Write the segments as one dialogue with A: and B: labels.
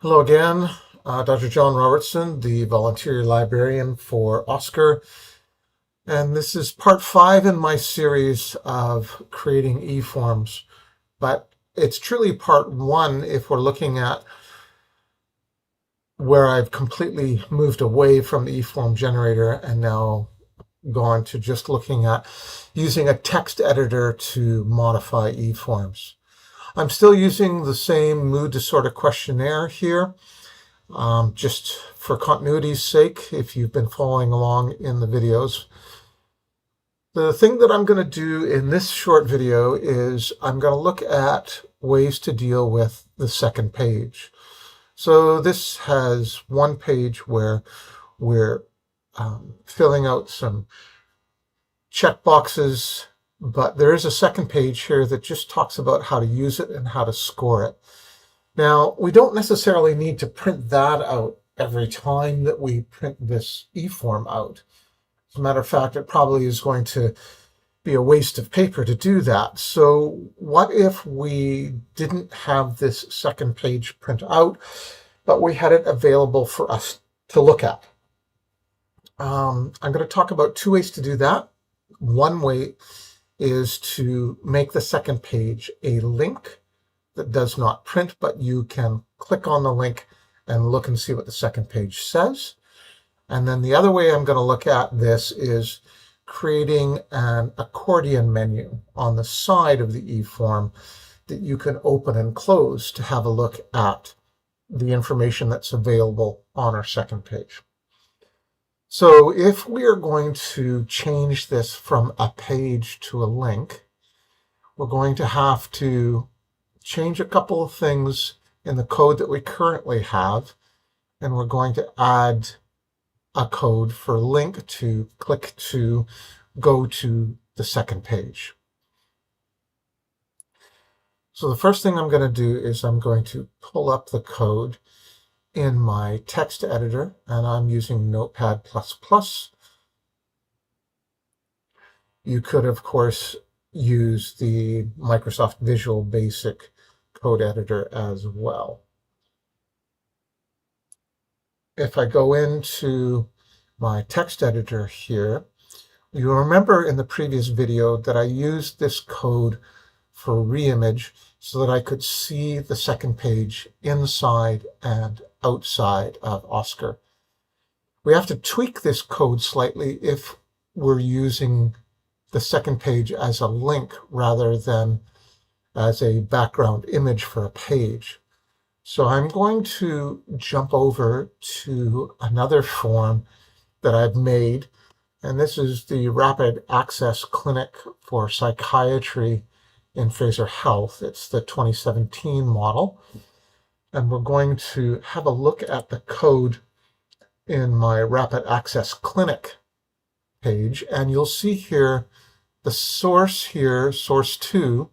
A: Hello again, Dr. John Robertson, the volunteer librarian for OSCAR, and this is part 5 in my series of creating eForms, but it's truly part 1 if we're looking at where I've completely moved away from the eForm generator and now gone to just looking at using a text editor to modify eForms. I'm still using the same mood disorder questionnaire here. Just for continuity's sake, if you've been following along in the videos. The thing that I'm going to do in this short video is I'm going to look at ways to deal with the second page. So this has one page where we're filling out some check boxes, but there is a second page here that just talks about how to use it and how to score it. Now, we don't necessarily need to print that out every time that we print this eForm out. As a matter of fact, it probably is going to be a waste of paper to do that. So what if we didn't have this second page print out, but we had it available for us to look at? I'm going to talk about two ways to do that. One way is to make the second page a link that does not print, but you can click on the link and look and see what the second page says. And then the other way I'm going to look at this is creating an accordion menu on the side of the eForm that you can open and close to have a look at the information that's available on our second page. So if we are going to change this from a page to a link, we're going to have to change a couple of things in the code that we currently have, and we're going to add a code for link to click to go to the second page. So the first thing I'm going to do is I'm going to pull up the code in my text editor, and I'm using Notepad++. You could, of course, use the Microsoft Visual Basic code editor as well. If I go into my text editor here, you'll remember in the previous video that I used this code for reimage so that I could see the second page inside and outside of OSCAR. We have to tweak this code slightly if we're using the second page as a link rather than as a background image for a page. So I'm going to jump over to another form that I've made, and this is the Rapid Access Clinic for Psychiatry in Fraser Health. It's the 2017 model, and we're going to have a look at the code in my Rapid Access Clinic page, and you'll see here the source here, source 2,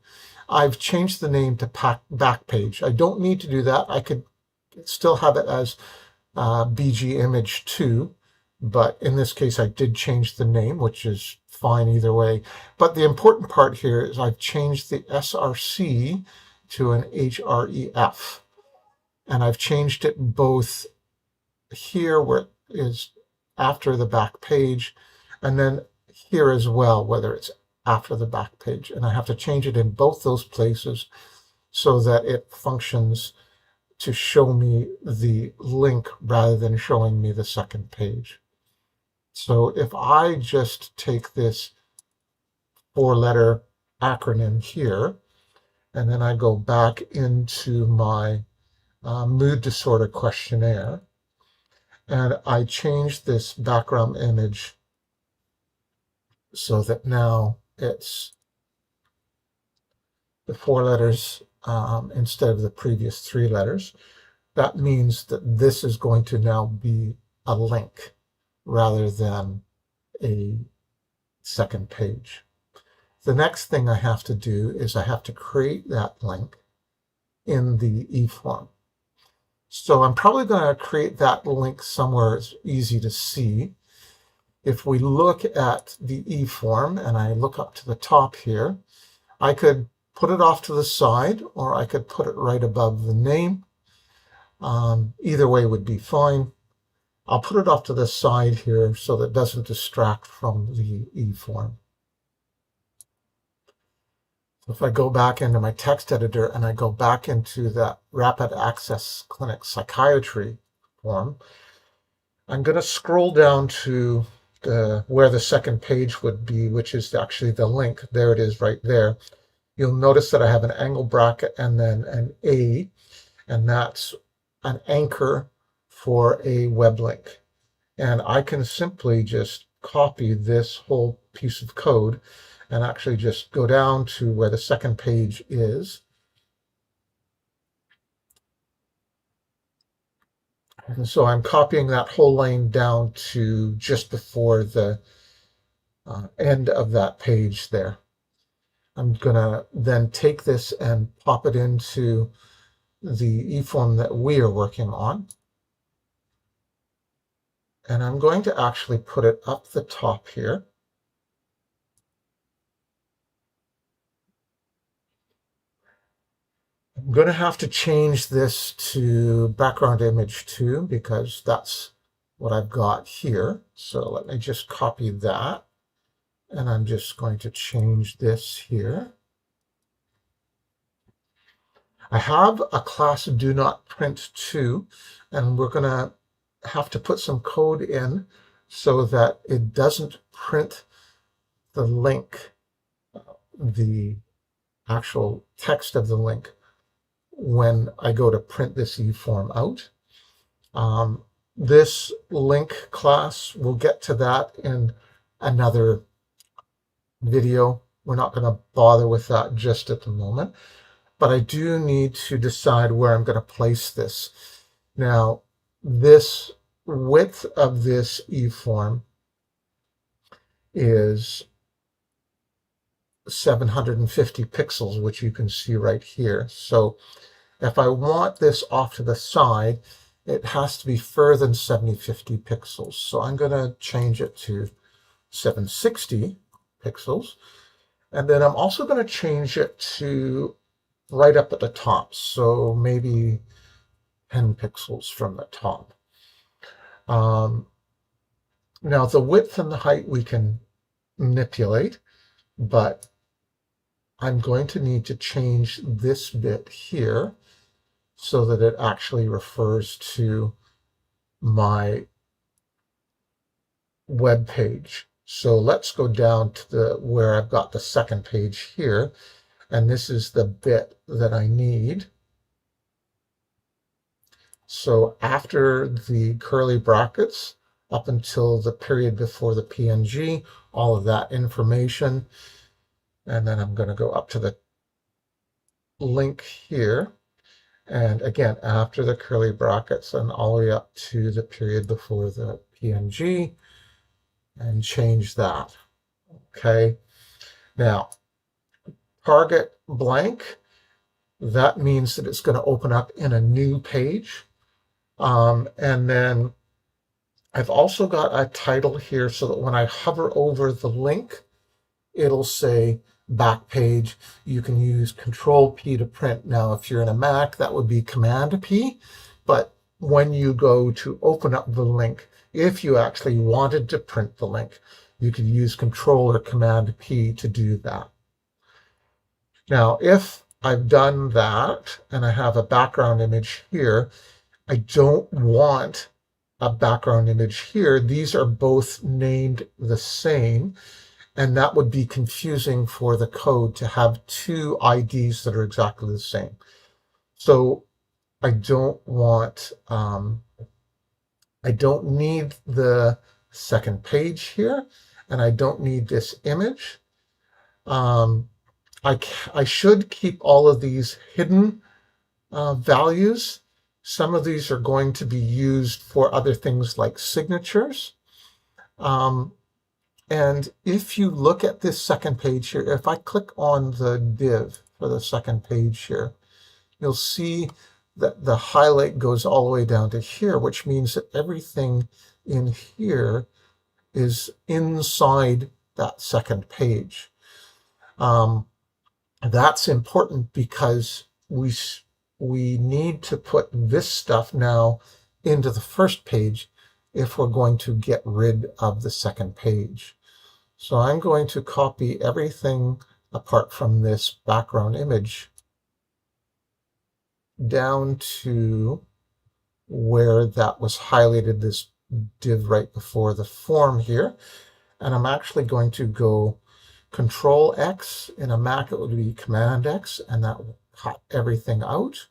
A: I've changed the name to Backpage. I don't need to do that. I could still have it as BG Image 2, but in this case I did change the name, which is fine either way. But the important part here is I've changed the SRC to an HREF, and I've changed it both here where it is after the back page, and then here as well, whether it's after the back page, and I have to change it in both those places so that it functions to show me the link rather than showing me the second page. So if I just take this 4-letter acronym here, and then I go back into my mood disorder questionnaire, and I change this background image so that now it's the 4 letters instead of the previous 3 letters. That means that this is going to now be a link rather than a second page. The next thing I have to do is I have to create that link in the eForm. So I'm probably going to create that link somewhere it's easy to see. If we look at the eForm and I look up to the top here, I could put it off to the side, or I could put it right above the name. Either way would be fine. I'll put it off to the side here so that it doesn't distract from the eForm. So if I go back into my text editor and I go back into that Rapid Access Clinic Psychiatry form, I'm going to scroll down to where the second page would be, which is actually the link. There it is right there. You'll notice that I have an angle bracket and then an A, and that's an anchor for a web link. And I can simply just copy this whole piece of code and actually just go down to where the second page is. And so I'm copying that whole lane down to just before the end of that page there. I'm going to then take this and pop it into the eForm that we are working on. And I'm going to actually put it up the top here. I'm going to have to change this to background image 2 because that's what I've got here. So let me just copy that. And I'm just going to change this here. I have a class do not print to, and we're going to have to put some code in so that it doesn't print the link, the actual text of the link, when I go to print this eForm out. This link class, we'll get to that in another video. We're not going to bother with that just at the moment, but I do need to decide where I'm going to place this. Now, this width of this eForm is 750 pixels, which you can see right here. So if I want this off to the side, it has to be further than 750 pixels. So I'm going to change it to 760 pixels. And then I'm also going to change it to right up at the top. So maybe 10 pixels from the top. Now the width and the height we can manipulate, but I'm going to need to change this bit here so that it actually refers to my web page. So let's go down to where I've got the second page here, and this is the bit that I need. So after the curly brackets, up until the period before the PNG, all of that information. And then I'm going to go up to the link here. And again, after the curly brackets and all the way up to the period before the PNG, and change that. Okay. Now, target blank, that means that it's going to open up in a new page. And then I've also got a title here so that when I hover over the link, it'll say back page. You can use Control P to print. Now, if you're in a Mac, that would be Command P. But when you go to open up the link, if you actually wanted to print the link, you could use Control or Command P to do that. Now, if I've done that and I have a background image here, I don't want a background image here. These are both named the same, and that would be confusing for the code to have two IDs that are exactly the same. So I don't want, I don't need the second page here, and I don't need this image. I should keep all of these hidden values. Some of these are going to be used for other things like signatures. And if you look at this second page here, if I click on the div for the second page here, you'll see that the highlight goes all the way down to here, which means that everything in here is inside that second page. That's important because we need to put this stuff now into the first page if we're going to get rid of the second page. So I'm going to copy everything apart from this background image down to where that was highlighted, this div right before the form here. And I'm actually going to go Control X. In a Mac, it would be Command X, and that will cut everything out.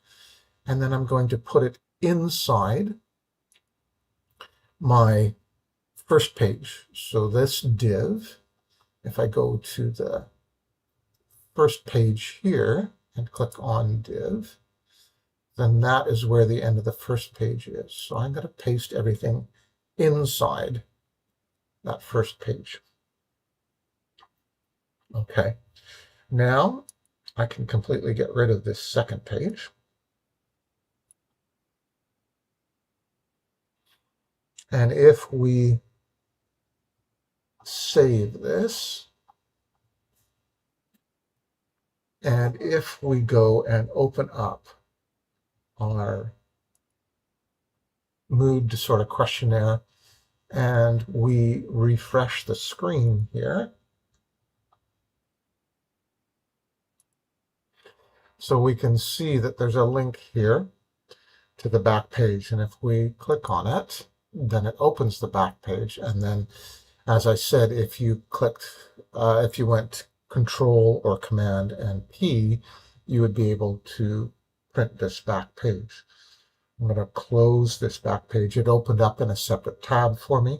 A: And then I'm going to put it inside my first page. So this div, if I go to the first page here and click on div, then that is where the end of the first page is. So I'm going to paste everything inside that first page. Okay, now I can completely get rid of this second page. And if we save this, and if we go and open up our mood disorder questionnaire and we refresh the screen here, so we can see that there's a link here to the back page. And if we click on it, then it opens the back page. And then, as I said, if you went Control or Command and P, you would be able to print this back page. I'm going to close this back page. It opened up in a separate tab for me.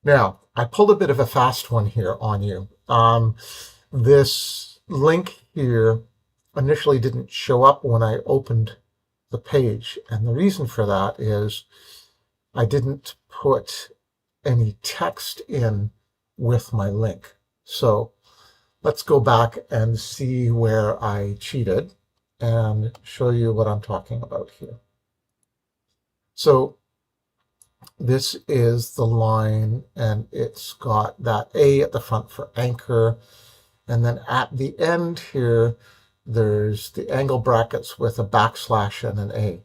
A: Now, I pulled a bit of a fast one here on you. This link here initially didn't show up when I opened the page. And the reason for that is I didn't put any text in with my link. So let's go back and see where I cheated and show you what I'm talking about here. So this is the line, and it's got that A at the front for anchor. And then at the end here, there's the angle brackets with a backslash and an A.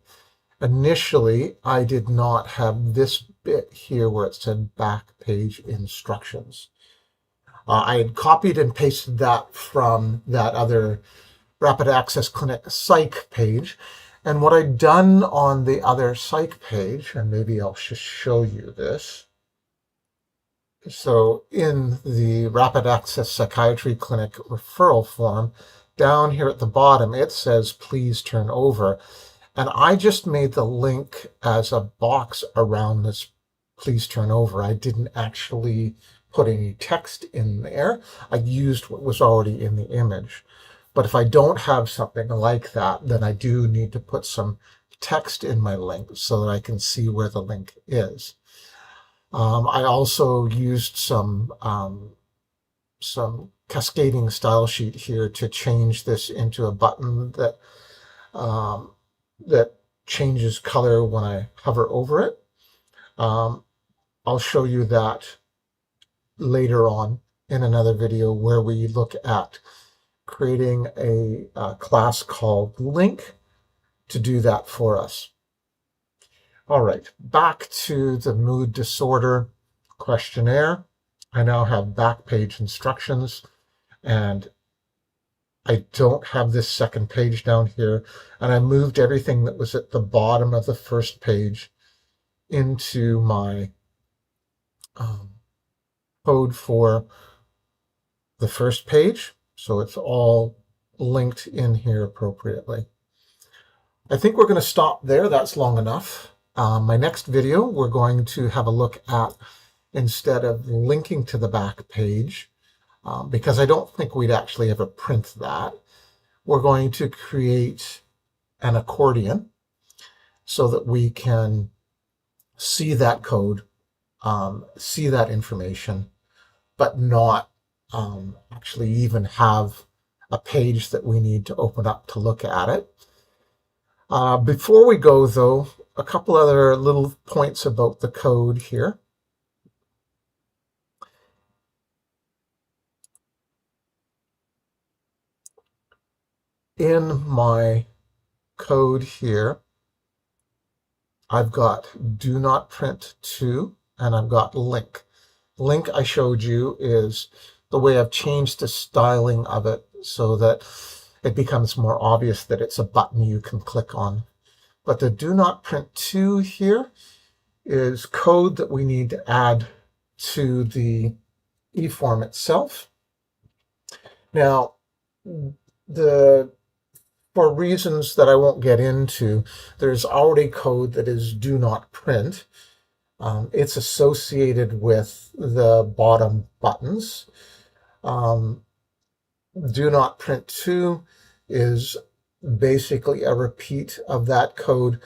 A: Initially, I did not have this bit here where it said back page instructions. I had copied and pasted that from that other Rapid Access Clinic psych page. And what I'd done on the other psych page, and maybe I'll just show you this. So in the Rapid Access Psychiatry Clinic referral form, down here at the bottom, it says, please turn over. And I just made the link as a box around this please turn over. I didn't actually put any text in there. I used what was already in the image. But if I don't have something like that, then I do need to put some text in my link so that I can see where the link is. I also used some cascading style sheet here to change this into a button that that changes color when I hover over it. I'll show you that later on in another video where we look at creating a class called link to do that for us. All right, back to the mood disorder questionnaire. I now have back page instructions, and I don't have this second page down here, and I moved everything that was at the bottom of the first page into my code for the first page, so it's all linked in here appropriately. I think we're going to stop there. That's long enough. My next video, we're going to have a look at, instead of linking to the back page, because I don't think we'd actually ever print that, we're going to create an accordion so that we can see that code, see that information, but not actually even have a page that we need to open up to look at it. Before we go, though, a couple other little points about the code here. In my code here, I've got do not print to, and I've got link. Link I showed you is the way I've changed the styling of it so that it becomes more obvious that it's a button you can click on. But the do not print to here is code that we need to add to the eForm itself. Now, for reasons that I won't get into, there's already code that is do not print. It's associated with the bottom buttons. Do not print to is basically a repeat of that code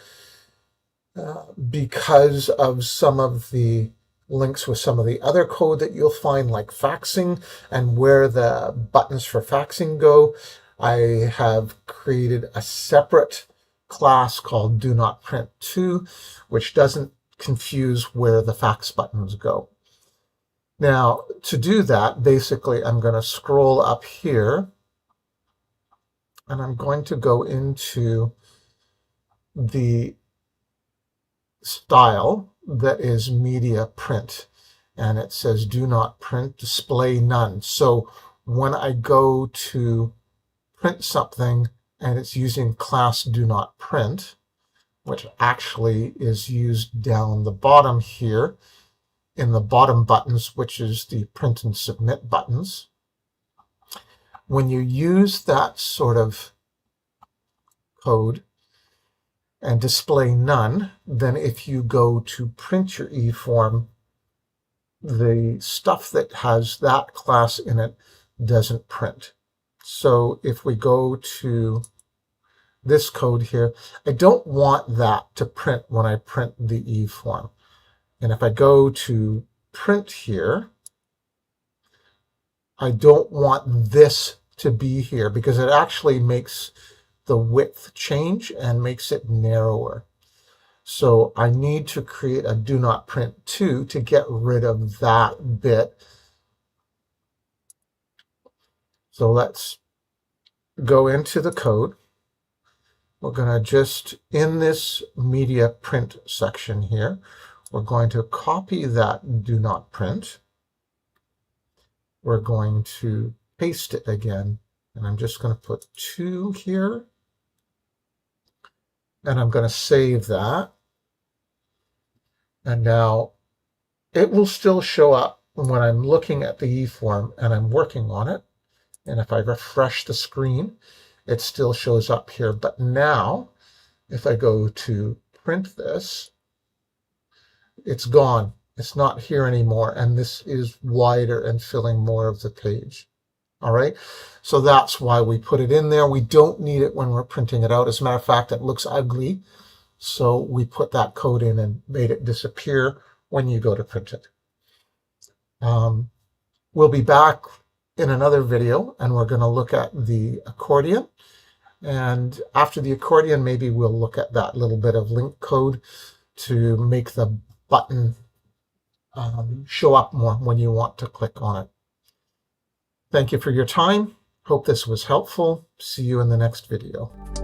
A: because of some of the links with some of the other code that you'll find, like faxing and where the buttons for faxing go. I have created a separate class called do not print to, which doesn't confuse where the fax buttons go. Now, to do that, basically, I'm going to scroll up here and I'm going to go into the style that is media print, and it says do not print, display none. So when I go to print something and it's using class do not print, which actually is used down the bottom here in the bottom buttons, which is the print and submit buttons. When you use that sort of code and display none, then if you go to print your eForm, the stuff that has that class in it doesn't print. So if we go to this code here, I don't want that to print when I print the eForm. And if I go to print here, I don't want this to be here because it actually makes the width change and makes it narrower. So I need to create a do not print to get rid of that bit. So let's go into the code. We're going to just, in this media print section here, we're going to copy that do not print. We're going to paste it again, and I'm just going to put 2 here. And I'm going to save that. And now it will still show up when I'm looking at the eForm and I'm working on it. And if I refresh the screen, it still shows up here. But now, if I go to print this, it's gone. It's not here anymore. And this is wider and filling more of the page. All right. So that's why we put it in there. We don't need it when we're printing it out. As a matter of fact, it looks ugly. So we put that code in and made it disappear when you go to print it. We'll be back in another video and we're going to look at the accordion. And after the accordion, maybe we'll look at that little bit of link code to make the button show up more when you want to click on it. Thank you for your time. Hope this was helpful. See you in the next video.